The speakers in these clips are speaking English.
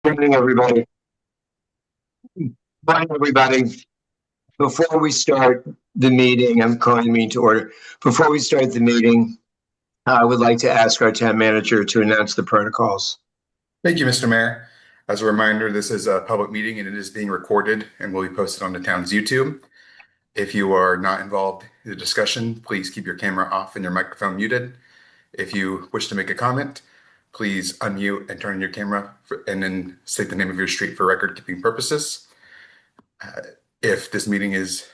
Good evening, everybody. Morning, everybody. Before we start the meeting, I'm calling the meeting to order. Before we start the meeting, I would like to ask our town manager to announce the protocols. Thank you, Mr. Mayor. As a reminder, this is a public meeting and it is being recorded and will be posted on the town's YouTube. If you are not involved in the discussion, please keep your camera off and your microphone muted. If you wish to make a comment, please unmute and turn on your camera and then state the name of your street for record-keeping purposes. If this meeting is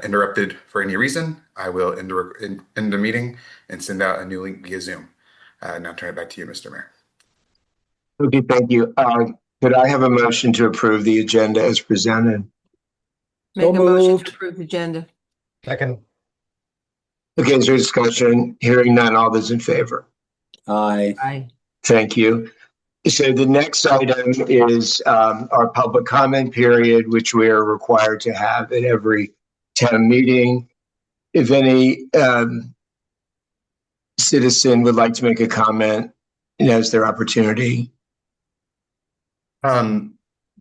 interrupted for any reason, I will end the meeting and send out a new link via Zoom. Now turn it back to you, Mr. Mayor. Okay, thank you. Could I have a motion to approve the agenda as presented? Make a motion to approve the agenda. Second. Okay, is there discussion? Hearing none, all those in favor? Aye. Aye. Thank you. So the next item is our public comment period, which we are required to have at every town meeting. If any citizen would like to make a comment, it has their opportunity. And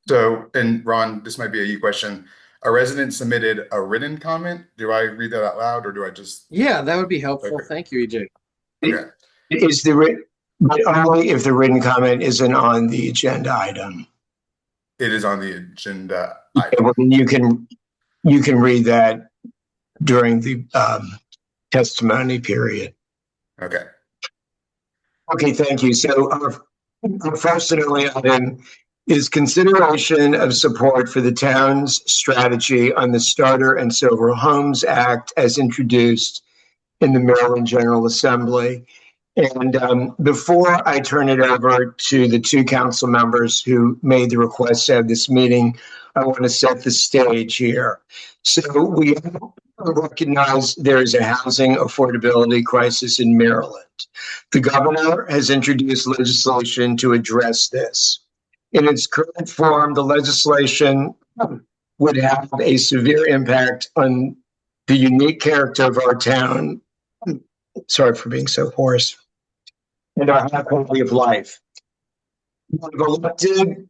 Ron, this might be a you question. A resident submitted a written comment. Do I read that out loud or do I just? Yeah, that would be helpful. Okay. Thank you, EJ. Okay. Is the written, but only if the written comment isn't on the agenda item. It is on the agenda. Okay, well, then you can read that during the testimony period. Okay. Okay, thank you. So our first and only item is consideration of support for the town's strategy on the Starter and Silver Homes Act as introduced in the Maryland General Assembly. And before I turn it over to the two council members who made the request to have this meeting, I want to set the stage here. So we recognize there is a housing affordability crisis in Maryland. The governor has introduced legislation to address this. In its current form, the legislation would have a severe impact on the unique character of our town. Sorry for being so hoarse. And our high quality of life. We were elected,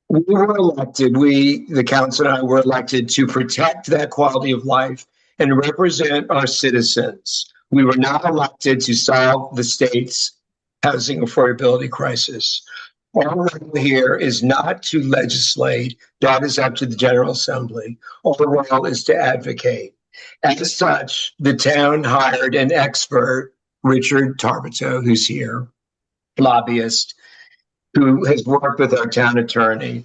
the council and I were elected to protect that quality of life and represent our citizens. We were not elected to solve the state's housing affordability crisis. Our role here is not to legislate. That is up to the General Assembly. Our role is to advocate. As such, the town hired an expert, Richard Tarbito, who's here, lobbyist, who has worked with our town attorney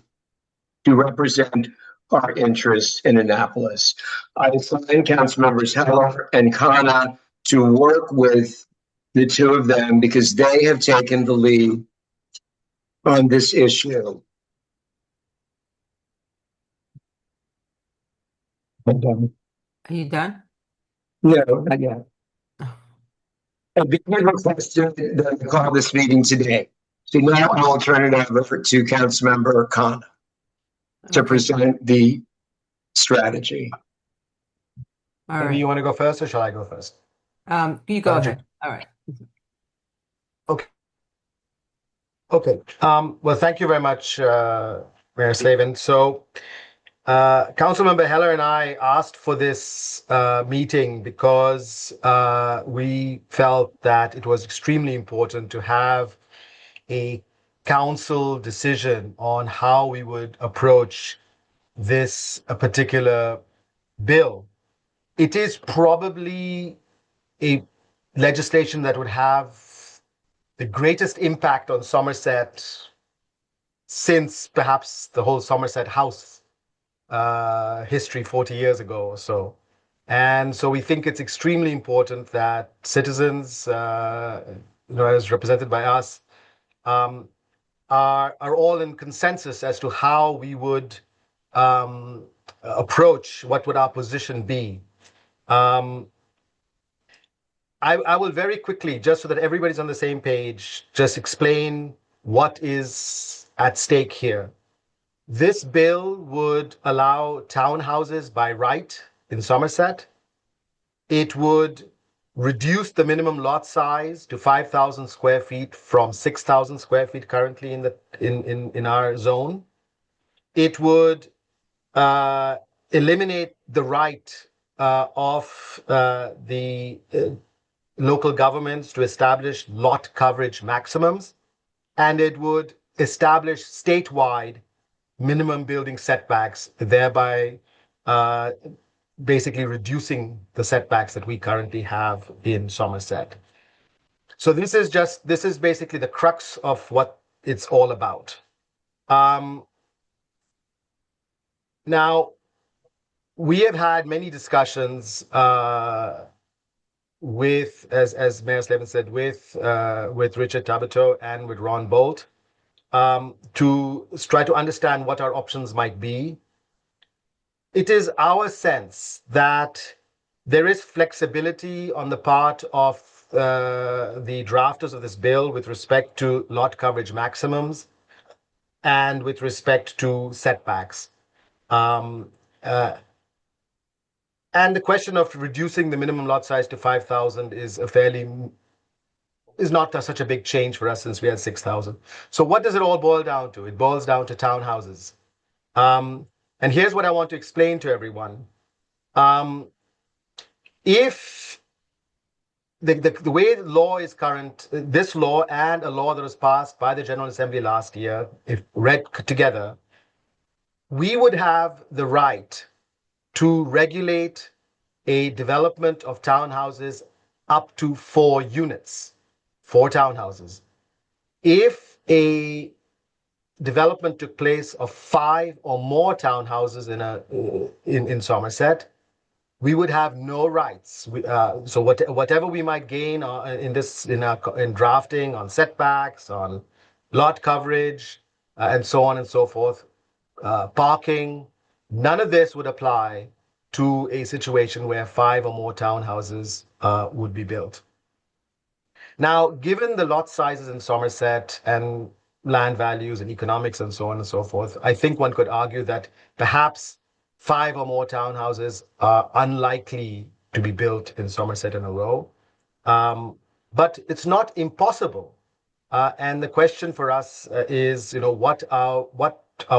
to represent our interests in Annapolis. I assigned council members Heller and Khanna to work with the two of them because they have taken the lead on this issue. I'm done. Are you done? No, not yet. I've been requested that I call this meeting today. So now I will turn it over to Councilmember Khanna to present the strategy. All Maybe right. you want to go first or shall I go first? You go Roger. ahead. All right. Okay. Well, thank you very much, Mayor Slavin. So, Councilmember Heller and I asked for this meeting because we felt that it was extremely important to have a council decision on how we would approach this particular bill. It is probably a legislation that would have the greatest impact on Somerset since perhaps the whole Somerset House history 40 years ago or so. And so we think it's extremely important that citizens, as represented by us, are all in consensus as to how we would approach what would our position be. I will very quickly, just so that everybody's on the same page, just explain what is at stake here. This bill would allow townhouses by right in Somerset. It would reduce the minimum lot size to 5,000 square feet from 6,000 square feet currently in our zone. It would eliminate the right of the local governments to establish lot coverage maximums, and it would establish statewide minimum building setbacks, thereby basically reducing the setbacks that we currently have in Somerset. So this is basically the crux of what it's all about. Now, we have had many discussions with, as Mayor Slavin said, with Richard Tabato and with Ron Bolt, to try to understand what our options might be. It is our sense that there is flexibility on the part of the drafters of this bill with respect to lot coverage maximums and with respect to setbacks. And the question of reducing the minimum lot size to 5,000 is not such a big change for us since we had 6,000. So what does it all boil down to? It boils down to townhouses. And here's what I want to explain to everyone. If the way the law is current, this law and a law that was passed by the General Assembly last year, if read together, we would have the right to regulate a development of townhouses up to 4 units, 4 townhouses. If a development took place of 5 or more townhouses in Somerset, we would have no rights. So whatever we might gain in drafting, on setbacks, on lot coverage, and so on and so forth, parking, none of this would apply to a situation where 5 or more townhouses would be built. Now, given the lot sizes in Somerset and land values and economics and so on and so forth, I think one could argue that perhaps 5 or more townhouses are unlikely to be built in Somerset in a row. But it's not impossible. And the question for us is, what are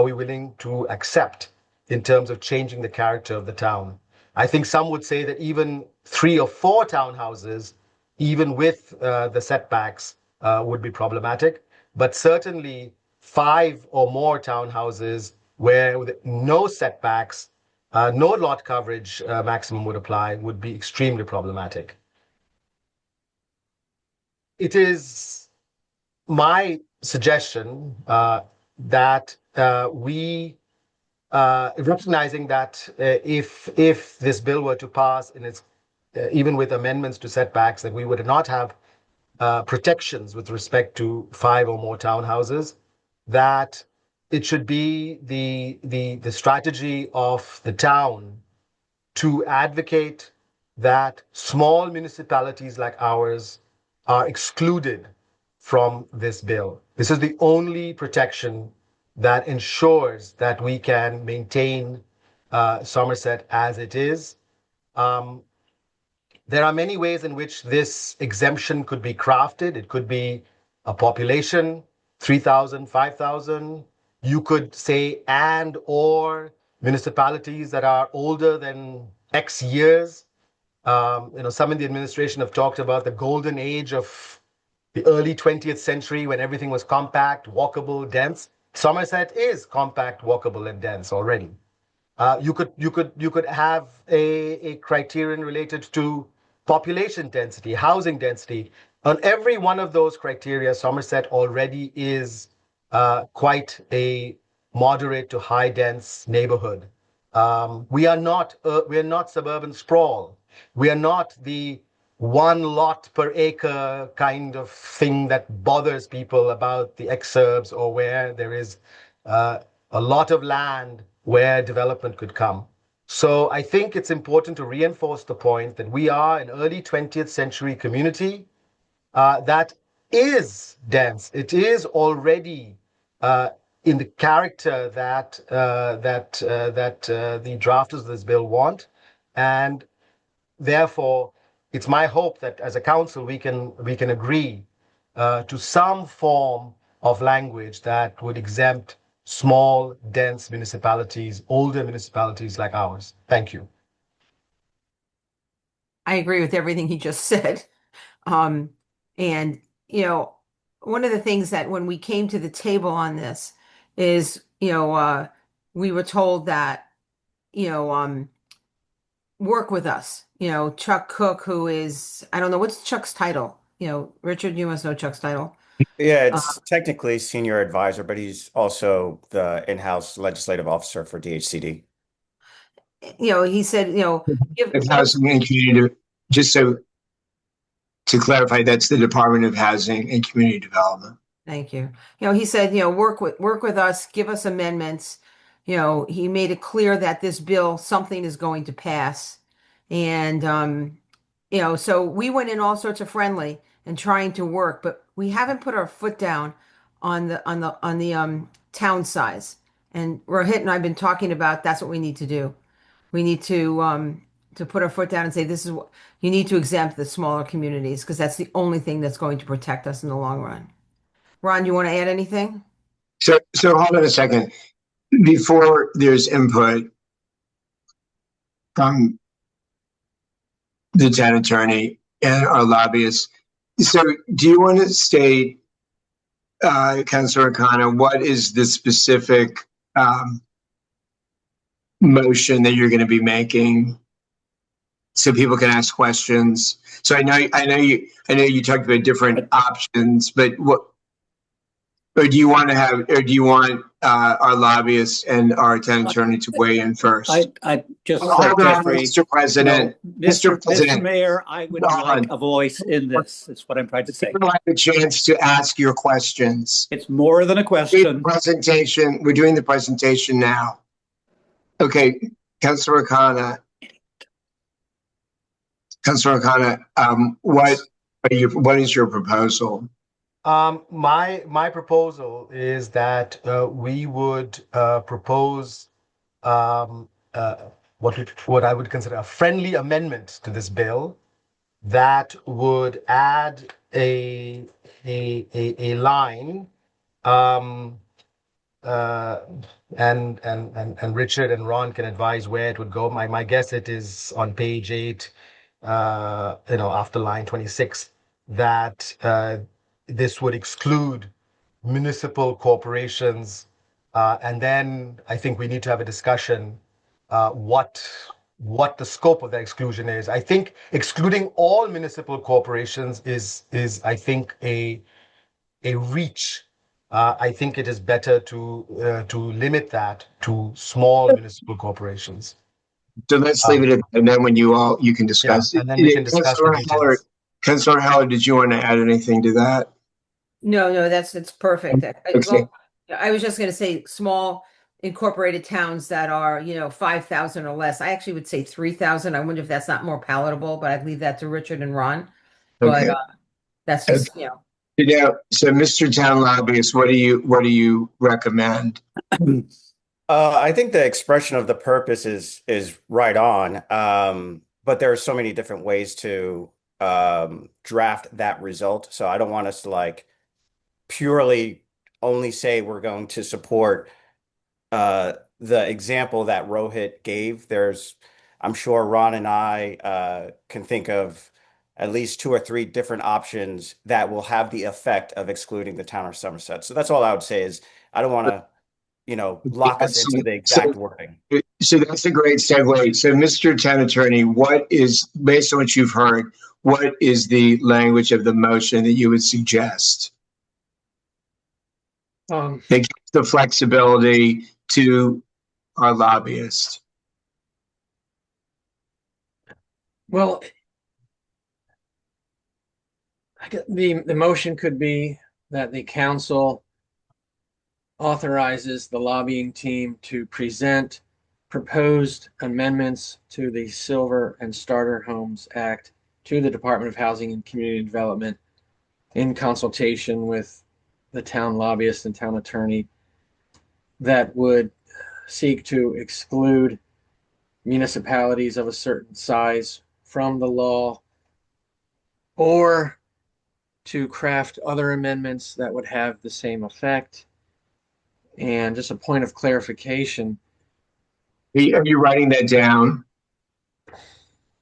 we willing to accept in terms of changing the character of the town? I think some would say that even 3 or 4 townhouses, even with the setbacks, would be problematic. But certainly 5 or more townhouses where with no setbacks, no lot coverage maximum would apply would be extremely problematic. It is my suggestion that we, recognizing that if this bill were to pass in its, even with amendments to setbacks, that we would not have protections with respect to 5 or more townhouses, that it should be the strategy of the town to advocate that small municipalities like ours are excluded from this bill. This is the only protection that ensures that we can maintain Somerset as it is. There are many ways in which this exemption could be crafted. It could be a population, 3,000, 5,000. You could say or municipalities that are older than X years. Some in the administration have talked about the golden age of the early 20th century when everything was compact, walkable, dense. Somerset is compact, walkable, and dense already. You could have a criterion related to population density, housing density. On every one of those criteria, Somerset already is quite a moderate to high dense neighborhood. We are not suburban sprawl. We are not the 1 lot per acre kind of thing that bothers people about the exurbs, or where there is a lot of land where development could come. So I think it's important to reinforce the point that we are an early 20th century community that is dense. It is already in the character that the drafters of this bill want, and therefore it's my hope that as a council we can agree to some form of language that would exempt small, dense municipalities, older municipalities like ours. Thank you. I agree with everything he just said. Um, and one of the things that when we came to the table on this is, we were told that, you know, um, work with us. Chuck Cook, who is, I don't know, what's Chuck's title? Richard, you must know Chuck's title. Yeah, Uh, it's technically senior advisor, but he's also the in-house legislative officer for DHCD. he said, Of give Housing and Community, just so to clarify, that's the Department of Housing and Community Development. Thank you. He said, work with us, give us amendments. He made it clear that this bill, something is going to pass. And so we went in all sorts of friendly and trying to work, but we haven't put our foot down on the town size. And Rohit and I've been talking about that's what we need to do. We need to put our foot down and say this is what you need to exempt the smaller communities because that's the only thing that's going to protect us in the long run. Ron, you want to add anything? So hold on a second. Before there's input from the town attorney and our lobbyists, so do you want to state, Councilor Khanna, what is the specific motion that you're going to be making so people can ask questions? So I know you talked about different options, but what, or do you want our lobbyists and our town attorney to weigh in first? I just, Hold on, Jeffrey, Mr. President. Mr. President. Mayor, I would Hold on. like a voice in this. That's what I'm trying to say. You have a chance to ask your questions. It's more than a question. Presentation. We're doing the presentation now. Okay, Councilor Khanna. Councilor Khanna, what is your proposal? My proposal is that we would propose what I would consider a friendly amendment to this bill that would add a line, and Richard and Ron can advise where it would go. My guess it is on page 8, after line 26, that this would exclude municipal corporations, and then I think we need to have a discussion what the scope of the exclusion is. I think excluding all municipal corporations is I think a reach. I think it is better to limit that to small municipal corporations. So let's leave it at, and then when you can discuss it. And then we can discuss the details. Councilor Heller, did you want to add anything to that? No, it's perfect. Okay. Well, I was just going to say small incorporated towns that are, 5,000 or less. I actually would say 3,000. I wonder if that's not more palatable, but I'd leave that to Richard and Ron. Okay. But that's just, So Mr. Town Lobbyist, what do you recommend? I think the expression of the purpose is right on, but there are so many different ways to draft that result. So I don't want us to purely only say we're going to support the example that Rohit gave. I'm sure Ron and I can think of at least 2 or 3 different options that will have the effect of excluding the town of Somerset. So that's all I would say is I don't want to lock us into the exact wording. So that's a great segue. So Mr. Town Attorney, what is, based on what you've heard, what is the language of the motion that you would suggest? It gives the flexibility to our lobbyist. Well, the motion could be that the council authorizes the lobbying team to present proposed amendments to the Silver and Starter Homes Act to the Department of Housing and Community Development in consultation with the town lobbyist and town attorney that would seek to exclude municipalities of a certain size from the law or to craft other amendments that would have the same effect. And just a point of clarification, Are you writing that down?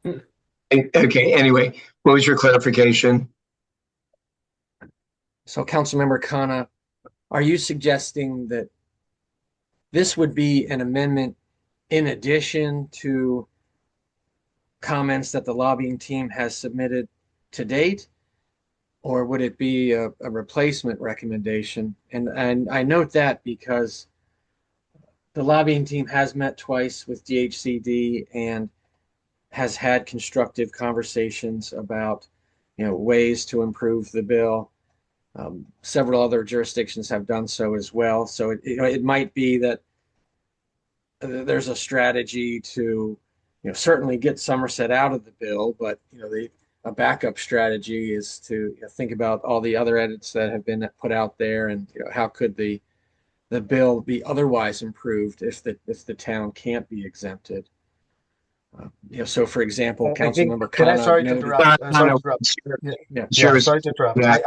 Okay, anyway, what was your clarification? so Councilmember Khanna, are you suggesting that this would be an amendment in addition to comments that the lobbying team has submitted to date? Or would it be a replacement recommendation? And I note that because the lobbying team has met twice with DHCD and has had constructive conversations about, ways to improve the bill. Several other jurisdictions have done so as well. So it might be that there's a strategy to, certainly get Somerset out of the bill, but a backup strategy is to think about all the other edits that have been put out there, and how could the bill be otherwise improved if the town can't be exempted. So for example, Councilmember Khanna sorry to noted- interrupt. Sorry to interrupt. Sure. Yeah. Sure. Yeah, sorry to interrupt. Yeah.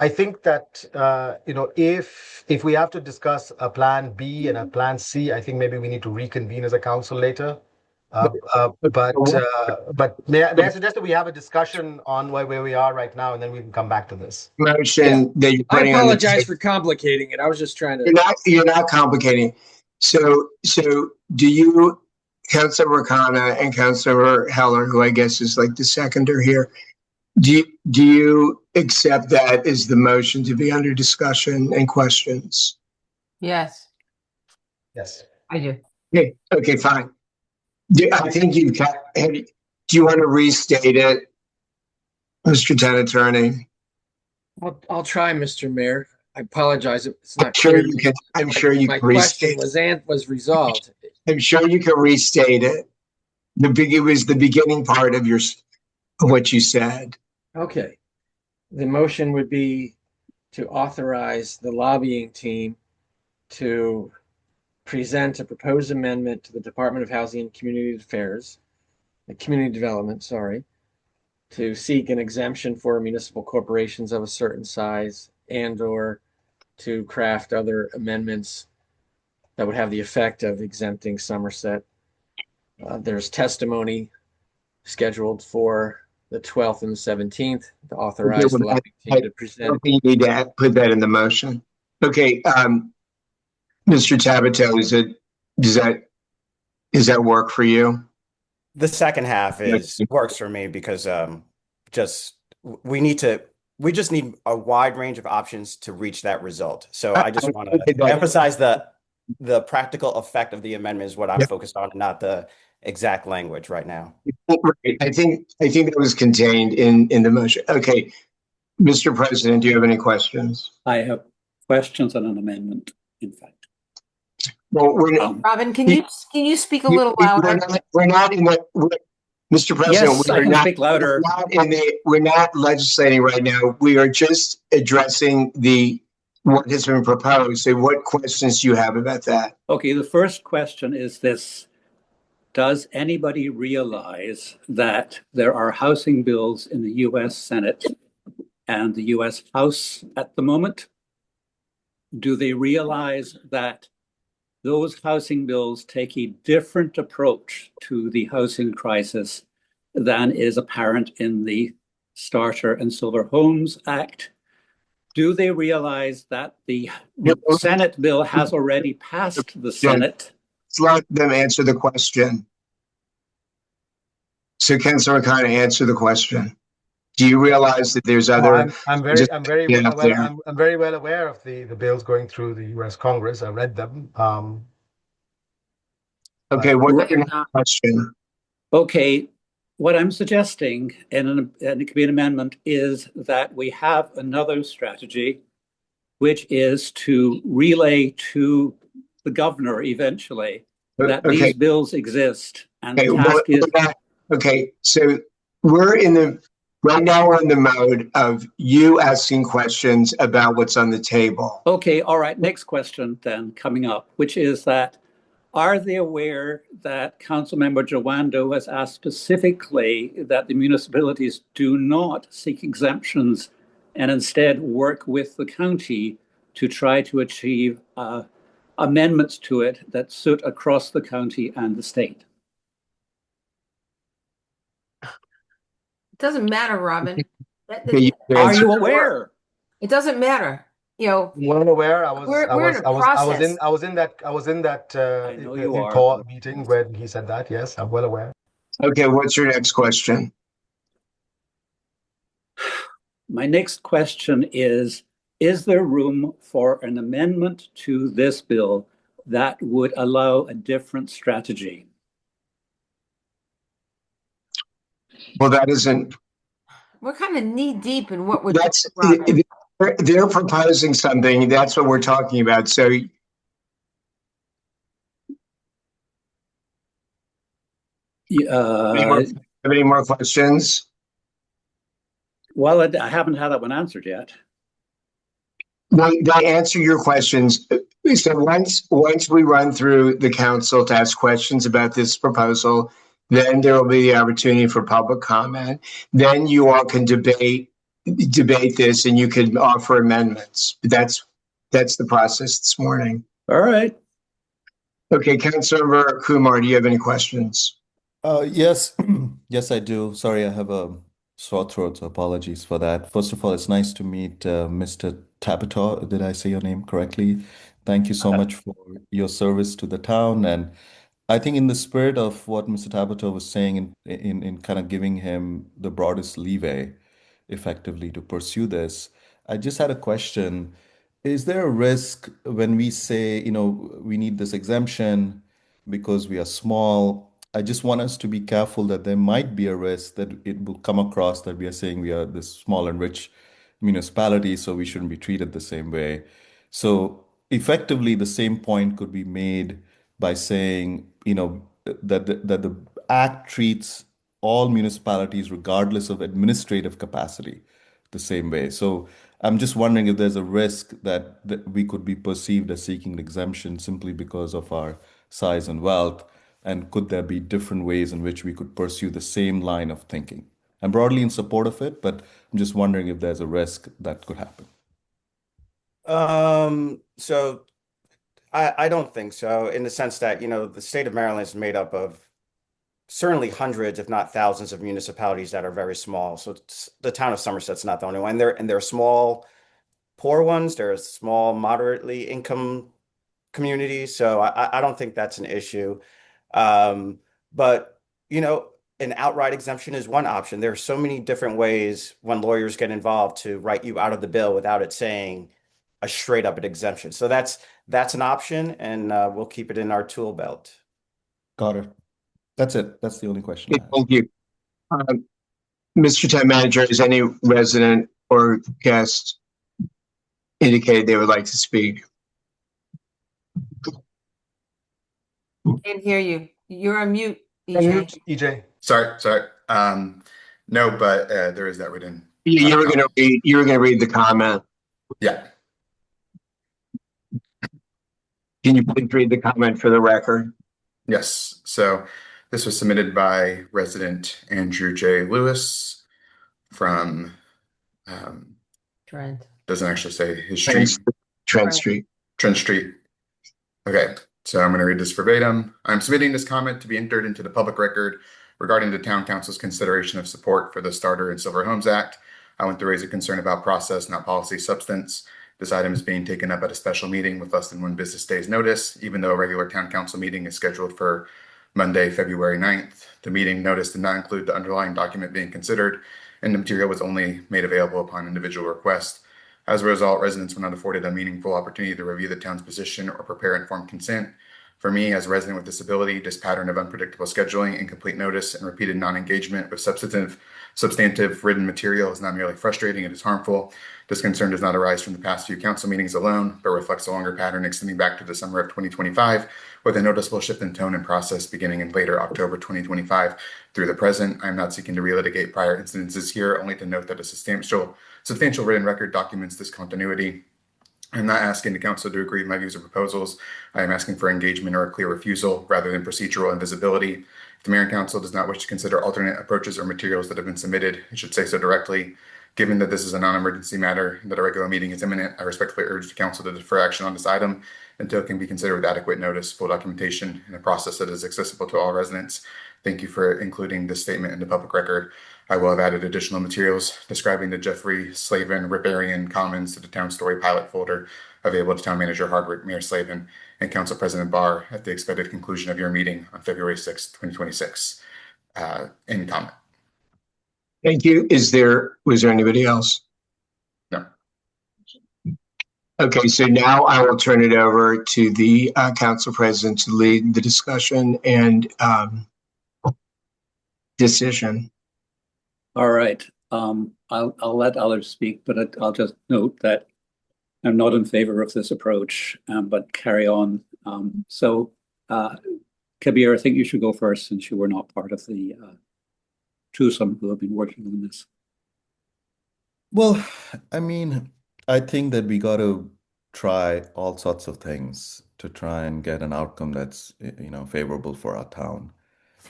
I think that if we have to discuss a plan B and a plan C, I think maybe we need to reconvene as a council later. But may I suggest that we have a discussion on where we are right now, and then we can come back to this. Motion that you're I putting on the apologize table. for complicating it. I was just trying to. You're not complicating. So do you, Councilor Khanna and Councilor Heller, who I guess is like the seconder here, do you accept that as the motion to be under discussion and questions? Yes, Yes. I do. Okay, fine. I think you've got, do you want to restate it, Mr. Town Attorney? I'll try, Mr. Mayor. I apologize. It's I'm not sure clear. you can, I'm sure you My can question restate. was resolved. I'm sure you can restate it. It was the beginning part of what you said. Okay. The motion would be to authorize the lobbying team to present a proposed amendment to the Department of Housing and Community Development, to seek an exemption for municipal corporations of a certain size, and/or to craft other amendments that would have the effect of exempting Somerset. There's testimony scheduled for the 12th and the 17th to authorize the lobbying team to I present. don't think you need to put that in the motion. Okay, Mr. Tabito, does that work for you? The second half works for me because we just need a wide range of options to reach that result. So I just want to emphasize the practical effect of the amendment is what I'm focused on, not the exact language right now. Right. I think that was contained in the motion. Okay, Mr. President, do you have any questions? I have questions on an amendment, in fact. Well, we're not. Robin, can you speak a little louder? We're not in the. Mr. President, Yes, I can speak louder. We're not legislating right now. We are just addressing what has been proposed. So what questions do you have about that? Okay, the first question is this. Does anybody realize that there are housing bills in the US Senate and the US House at the moment? Do they realize that those housing bills take a different approach to the housing crisis than is apparent in the Starter and Silver Homes Act? Do they realize that the Senate bill has already passed the Senate? Let's let them answer the question. So Councilor Khanna, answer the question. Do you realize that there's other? I'm very well aware of the bills going through the U.S. Congress. I read them. Okay, what's your next question? Okay, what I'm suggesting, and it could be an amendment, is that we have another strategy, which is to relay to the governor eventually that these bills exist. And the task is. Okay, so right now we're in the mode of you asking questions about what's on the table. Okay, all right. Next question then coming up, which is that Are they aware that Councilmember Jawando has asked specifically that the municipalities do not seek exemptions and instead work with the county to try to achieve amendments to it that suit across the county and the state? It doesn't matter, Robin. Are you aware? It doesn't matter. I'm well aware. We're in a process. I was in that I know you are. Tor meeting when he said that. Yes, I'm well aware. Okay, what's your next question? My next question is there room for an amendment to this bill that would allow a different strategy? Well, that isn't, We're kind of knee deep in what we're that's, doing, Robin. they're proposing something. That's what we're talking about. So have any more questions? Well, I haven't had that one answered yet. They answer your questions. So once we run through the council to ask questions about this proposal, then there will be the opportunity for public comment. Then you all can debate this, and you can offer amendments. That's the process this morning. All right. Okay, Councilmember Kumar, do you have any questions? Yes, yes, I do. Sorry, I have a sore throat, so apologies for that. First of all, it's nice to meet Mr. Tapator. Did I say your name correctly? Thank you so much for your service to the town. And I think in the spirit of what Mr. Tapator was saying in kind of giving him the broadest leeway effectively to pursue this, I just had a question. Is there a risk when we say, we need this exemption because we are small? I just want us to be careful that there might be a risk that it will come across that we are saying we are this small and rich municipality, so we shouldn't be treated the same way. So effectively, the same point could be made by saying, that the act treats all municipalities, regardless of administrative capacity, the same way. So I'm just wondering if there's a risk that we could be perceived as seeking an exemption simply because of our size and wealth. And could there be different ways in which we could pursue the same line of thinking? I'm broadly in support of it, but I'm just wondering if there's a risk that could happen. So I don't think so, in the sense that, the state of Maryland is made up of certainly hundreds, if not thousands, of municipalities that are very small. So the town of Somerset's not the only one. And they're small, poor ones. There are small, moderately income communities. So I don't think that's an issue. But, an outright exemption is one option. There are so many different ways when lawyers get involved to write you out of the bill without it saying a straight up an exemption. So that's an option, and we'll keep it in our tool belt. Got it. That's it. That's the only question. Okay, thank you. Mr. Town Manager, has any resident or guest indicated they would like to speak? Can't hear you. You're on mute, EJ. EJ. Sorry. No, but there is that written. You were going to read the comment. Yeah. Can you please read the comment for the record? Yes. So this was submitted by resident Andrew J. Lewis from, Trent. doesn't actually say his street. Trent Street. Trent Street. Okay. So I'm going to read this verbatim. I'm submitting this comment to be entered into the public record regarding the town council's consideration of support for the Starter and Silver Homes Act. I want to raise a concern about process, not policy substance. This item is being taken up at a special meeting with less than 1 business day's notice, even though a regular town council meeting is scheduled for Monday, February 9th. The meeting notice did not include the underlying document being considered, and the material was only made available upon individual request. As a result, residents were not afforded a meaningful opportunity to review the town's position or prepare informed consent. For me, as a resident with disability, this pattern of unpredictable scheduling, incomplete notice, and repeated non-engagement with substantive written material is not merely frustrating, it is harmful. This concern does not arise from the past few council meetings alone, but reflects a longer pattern extending back to the summer of 2025, with a noticeable shift in tone and process beginning in later October 2025 through the present. I am not seeking to relitigate prior incidences here, only to note that a substantial written record documents this continuity. I'm not asking the council to agree with my views or proposals. I am asking for engagement or a clear refusal rather than procedural invisibility. If the mayor and council does not wish to consider alternate approaches or materials that have been submitted, it should say so directly. Given that this is a non-emergency matter and that a regular meeting is imminent, I respectfully urge the council to defer action on this item until it can be considered with adequate notice, full documentation, and a process that is accessible to all residents. Thank you for including this statement in the public record. I will have added additional materials describing the Jeffrey Slavin Riparian Commons to the Town Story pilot folder available to Town Manager Hardwick, Mayor Slavin, and Council President Barr at the expected conclusion of your meeting on February 6, 2026. Any comment? Thank you. Was there anybody else? No. Okay, so now I will turn it over to the council president to lead the discussion and decision. All right. I'll let others speak, but I'll just note that I'm not in favor of this approach, but carry on. Kabir, I think you should go first since you were not part of the twosome who have been working on this. Well, I mean, I think that we got to try all sorts of things to try and get an outcome that's, favorable for our town.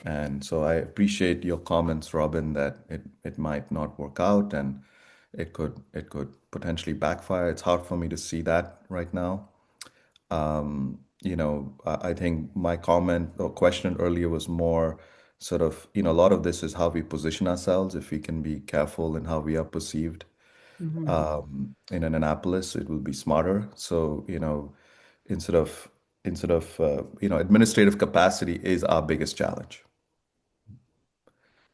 And so I appreciate your comments, Robin, that it might not work out and it could potentially backfire. It's hard for me to see that right now. I think my comment or question earlier was more sort of, a lot of this is how we position ourselves. If we can be careful in how we are perceived in Annapolis, it will be smarter. So, instead of administrative capacity is our biggest challenge.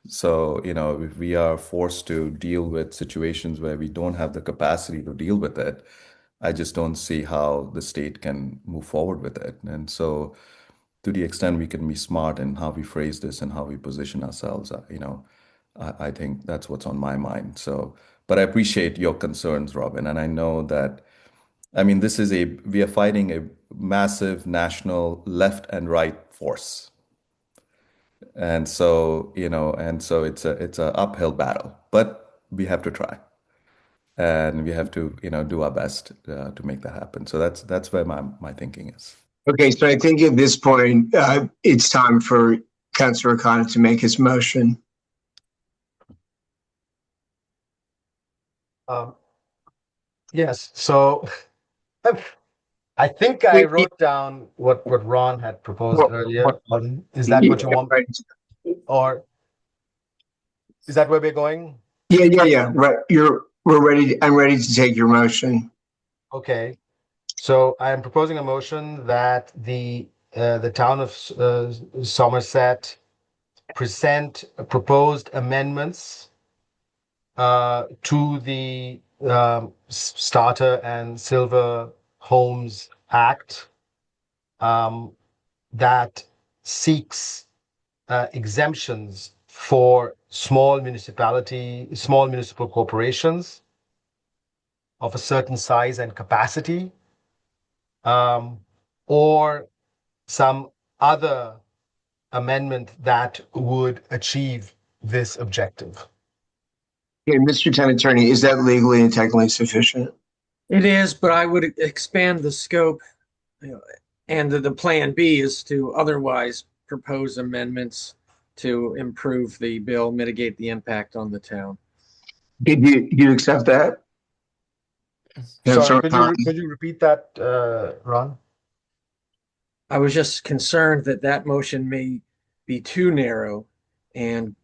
So, if we are forced to deal with situations where we don't have the capacity to deal with it, I just don't see how the state can move forward with it. And so, to the extent we can be smart in how we phrase this and how we position ourselves, I think that's what's on my mind. So, but I appreciate your concerns, Robin. And I know that, we are fighting a massive national left and right force. And so, it's a uphill battle, but we have to try. And we have to, do our best to make that happen. So that's where my thinking is. Okay, so I think at this point, it's time for Councilor O'Connor to make his motion. Yes, so I think I wrote down what Ron had proposed earlier. Is that what you want? Or is that where we're going? Yeah. Right. We're ready. I'm ready to take your motion. Okay. So I am proposing a motion that the town of Somerset present proposed amendments to the Starter and Silver Homes Act that seeks exemptions for small municipal corporations of a certain size and capacity, or some other amendment that would achieve this objective. Okay, Mr. Town Attorney, is that legally and technically sufficient? It is, but I would expand the scope, and the plan B is to otherwise propose amendments to improve the bill, mitigate the impact on the town. Do you accept that? Sorry, could you repeat that, Ron? I was just concerned that motion may be too narrow and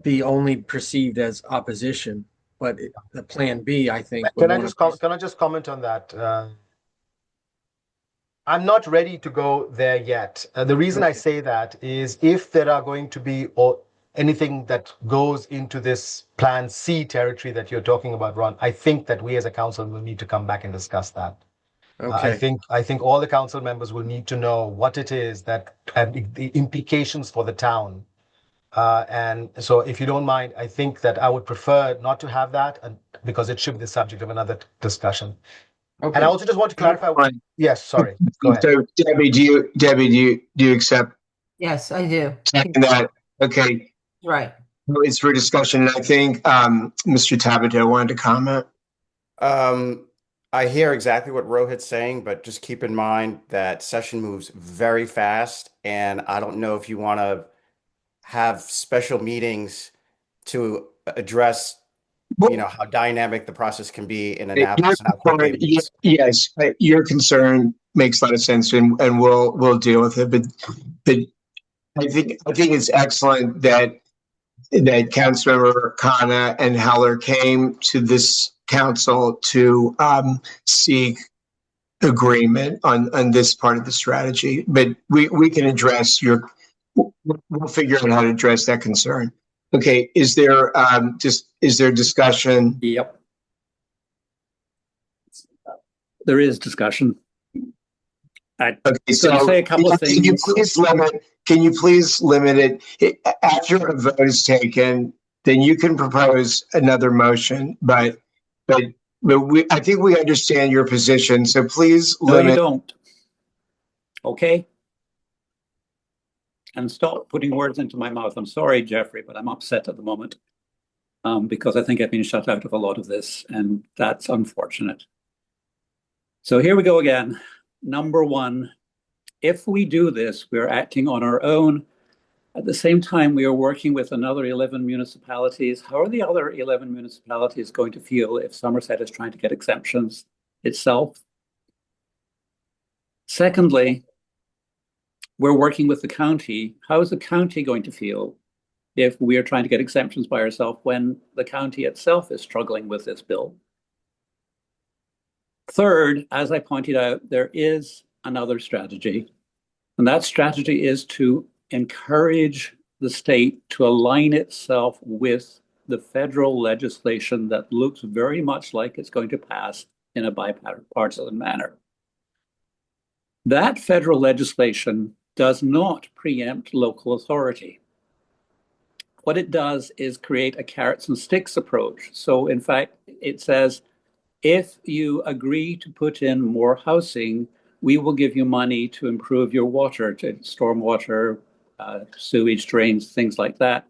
be only perceived as opposition, but the plan B, I think. Can I just comment on that? I'm not ready to go there yet. The reason I say that is if there are going to be anything that goes into this Plan C territory that you're talking about, Ron, I think that we as a council will need to come back and discuss that. Okay. I think all the council members will need to know what it is that and the implications for the town. And so if you don't mind, I think that I would prefer not to have that because it should be the subject of another discussion. Okay. And I also just want to clarify. Yes, sorry. Go ahead. So Debbie, do you accept Yes, I do. that? Okay. Right. It's for discussion. And I think Mr. Tabito wanted to comment. I hear exactly what Rohit's saying, but just keep in mind that session moves very fast, and I don't know if you want to have special meetings to address, Well, how dynamic the process can be in your Annapolis and how quickly concern, it moves. yes, your concern makes a lot of sense, and we'll deal with it. But I think it's excellent that Councilmember Khanna and Heller came to this council to seek agreement on this part of the strategy. But we can address we'll figure out how to address that concern. Okay, is there discussion? Yep. There is discussion. I'm Okay, going so to say a couple of things. Can you please limit it after a vote is taken? Then you can propose another motion, but I think we understand your position. So please No, you limit. don't. Okay? And stop putting words into my mouth. I'm sorry, Jeffrey, but I'm upset at the moment because I think I've been shut out of a lot of this, and that's unfortunate. So here we go again. Number one, if we do this, we're acting on our own. At the same time, we are working with another 11 municipalities. How are the other 11 municipalities going to feel if Somerset is trying to get exemptions itself? Secondly, we're working with the county. How is the county going to feel if we are trying to get exemptions by ourselves when the county itself is struggling with this bill? Third, as I pointed out, there is another strategy, and that strategy is to encourage the state to align itself with the federal legislation that looks very much like it's going to pass in a bipartisan manner. That federal legislation does not preempt local authority. What it does is create a carrots and sticks approach. So in fact, it says, if you agree to put in more housing, we will give you money to improve your water, to stormwater, sewage drains, things like that.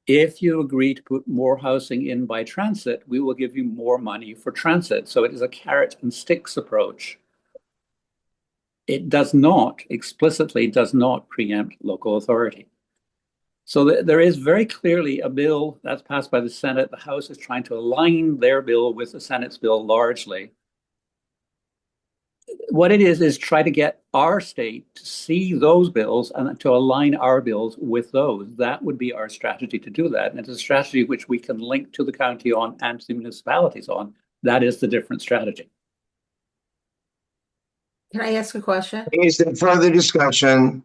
If you agree to put more housing in by transit, we will give you more money for transit. So it is a carrot and sticks approach. It explicitly does not preempt local authority. So there is very clearly a bill that's passed by the Senate. The House is trying to align their bill with the Senate's bill largely. What it is try to get our state to see those bills and to align our bills with those. That would be our strategy to do that. And it's a strategy which we can link to the county on and to the municipalities on. That is the different strategy. Can I ask a question? Is there further discussion?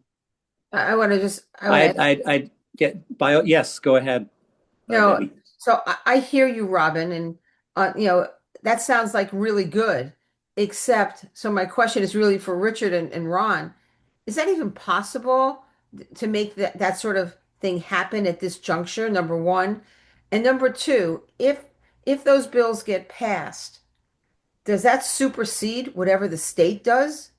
I want to just. I get by. Yes, go ahead. No, so I hear you, Robin, and that sounds like really good. Except, so my question is really for Richard and Ron. Is that even possible to make that sort of thing happen at this juncture? Number one, and number two, if those bills get passed, does that supersede whatever the state does?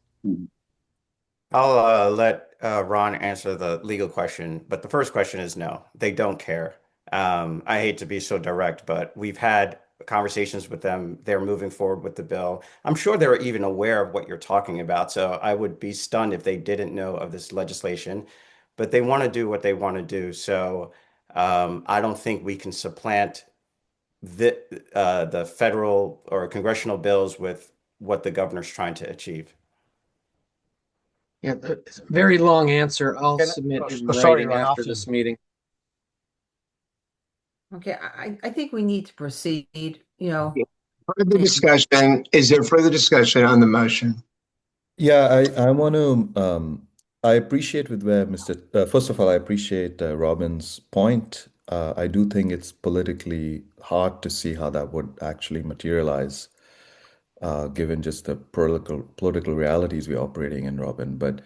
I'll let Ron answer the legal question, but the first question is no, they don't care. I hate to be so direct, but we've had conversations with them. They're moving forward with the bill. I'm sure they're even aware of what you're talking about. So I would be stunned if they didn't know of this legislation, but they want to do what they want to do. So I don't think we can supplant the federal or congressional bills with what the governor's trying to achieve. Yeah, it's a very long answer. I'll Can- submit oh, in sorry, writing Ron, after after this you. meeting. Okay, I think we need to proceed. Further discussion. Is there further discussion on the motion? Yeah, I want to. I appreciate with where first of all, I appreciate Robin's point. I do think it's politically hard to see how that would actually materialize, given just the political realities we're operating in, Robin. But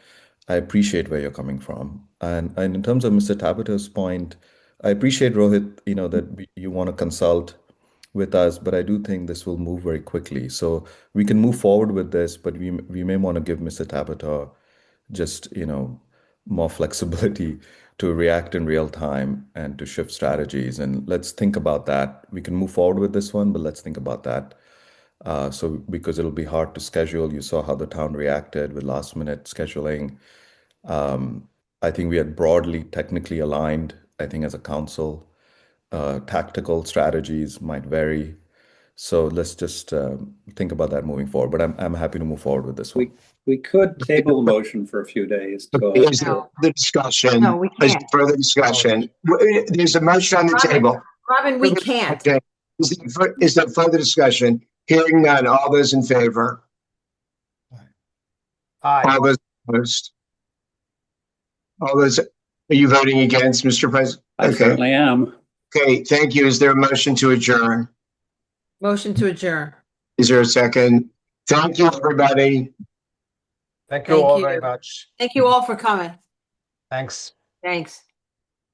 I appreciate where you're coming from. And in terms of Mr. Tabita's point, I appreciate Rohit, that you want to consult with us, but I do think this will move very quickly. So we can move forward with this, but we may want to give Mr. Tabita just, more flexibility to react in real time and to shift strategies. And let's think about that. We can move forward with this one, but let's think about that. So because it'll be hard to schedule, you saw how the town reacted with last minute scheduling. I think we are broadly technically aligned, I think as a council. Tactical strategies might vary. So let's just think about that moving forward. But I'm happy to move forward with this one. We could table the motion for a few days to go. Is there No. further discussion? No, we Is can't. there further discussion? There's a motion on the Robin, table. Robin, we can't. Okay. Is there further discussion? Hearing none. All those in favor? Aye. All those opposed? All those, are you voting against, Mr. President? I Okay. certainly am. Okay, thank you. Is there a motion to adjourn? Motion to adjourn. Is there a second? Thank you, everybody. Thank you Thank all you. very much. Thank you all for coming. Thanks. Thanks.